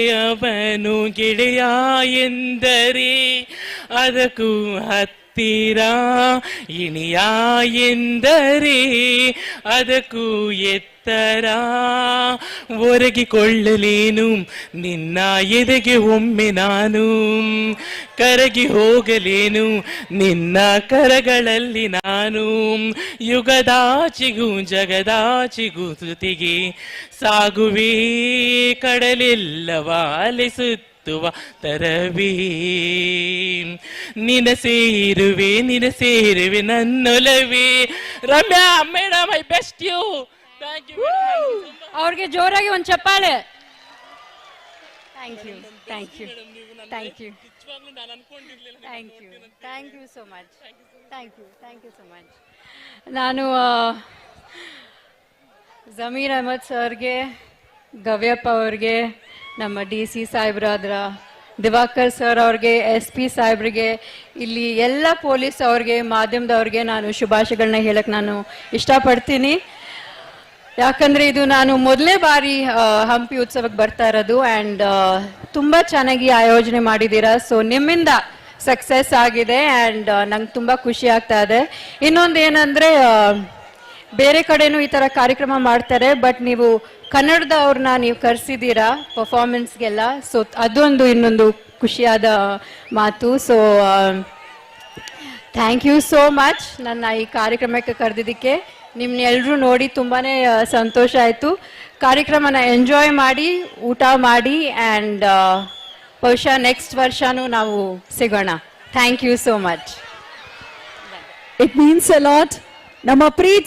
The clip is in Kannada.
ಅವನು ಗೆಳೆಯ ಎಂದರೆ ಅದಕ್ಕೂ ಹತ್ತಿರ, ಇಣಿಯ ಎಂದರೆ ಅದಕ್ಕೂ ಎತ್ತರ. ಒರಗಿಕೊಳ್ಳಲೇನು ನಿನ್ನ ಎದೆಗೆ ಒಮ್ಮೆ ನಾನು, ಕರಗಿ ಹೋಗಲೇನು ನಿನ್ನ ಕರಗಳಲ್ಲಿ ನಾನು. ಯುಗದಾಚಿಗೂ ಜಗದಾಚಿಗೂ ಶ್ರುತಿಗೆ ಸಾಗುವೆ, ಕಡಲೆಲ್ಲವ ಅಲಿಸುತ್ತುವ ತರವೇ. ನಿನ ಸೇರುವೆ ನನ್ನೊಲವೇ. Ramya madam, I best you. Thank you. ಅವ್ರಿಗೆ ಜೋರಾಗಿ ಒಂದು ಚಪ್ಪಾಳೆ. Thank you thank you thank you thank you so much. Thank you so much. ನಾನು ಜಮೀರ್ ಅಹಮದ್ ಸರ್ಗೆ, ಗವ್ಯಪ್ಪ ಅವ್ರಿಗೆ, ನಮ್ಮ DC ಸಾಹೇಬ್ರಾದ್ರ ದಿವಾಕರ್ ಸರ್ ಅವ್ರಿಗೆ, SP ಸಾಹೇಬ್ರಿಗೆ, ಇಲ್ಲಿ ಎಲ್ಲ ಪೊಲೀಸ್ ಅವ್ರಿಗೆ, ಮಾಧ್ಯಮದವ್ರಿಗೆ ನಾನು ಶುಭಾಶಯಗಳನ್ನ ಹೇಳಕ್ಕೆ ನಾನು ಇಷ್ಟಪಡ್ತೀನಿ. ಯಾಕಂದರೆ ಇದು ನಾನು ಮೊದಲೇ ಬಾರಿ ಹಂಪಿ ಉತ್ಸವಕ್ಕೆ ಬರ್ತಾ ಇರೋದು. ಆ್ಯಂಡ್ ತುಂಬ ಚೆನ್ನಾಗಿ ಆಯೋಜನೆ ಮಾಡಿದ್ದೀರಾ. ಸೊ ನಿಮ್ಮಿಂದ ಸಕ್ಸಸ್ ಆಗಿದೆ ಆ್ಯಂಡ್ ನಂಗೆ ತುಂಬ ಖುಷಿ ಆಗ್ತಾ ಇದೆ. ಇನ್ನೊಂದು ಏನಂದರೆ, ಬೇರೆ ಕಡೆನೂ ಈ ಥರ ಕಾರ್ಯಕ್ರಮ ಮಾಡ್ತಾರೆ, ಬಟ್ ನೀವು ಕನ್ನಡದವ್ರನ್ನ ನೀವು ಕರೆಸಿದ್ದೀರಾ ಪರ್ಫಾರ್ಮೆನ್ಸ್ಗೆಲ್ಲ. ಸೊ ಅದೊಂದು ಇನ್ನೊಂದು ಖುಷಿಯಾದ ಮಾತು. So thank you so much ನನ್ನ ಈ ಕಾರ್ಯಕ್ರಮಕ್ಕೆ ಕರೆದಿದ್ದಕ್ಕೆ. ನಿಮ್ಮನ್ನೆಲ್ಲರೂ ನೋಡಿ ತುಂಬಾ ಸಂತೋಷ ಆಯಿತು. ಕಾರ್ಯಕ್ರಮನ ಎಂಜಾಯ್ ಮಾಡಿ, ಊಟ ಮಾಡಿ, ಆ್ಯಂಡ್ ಬಹುಶಃ ನೆಕ್ಸ್ಟ್ ವರ್ಷನೂ ನಾವು ಸಿಗೋಣ. Thank you so much. It means a lot. ನಮ್ಮ ಪ್ರೀತಿ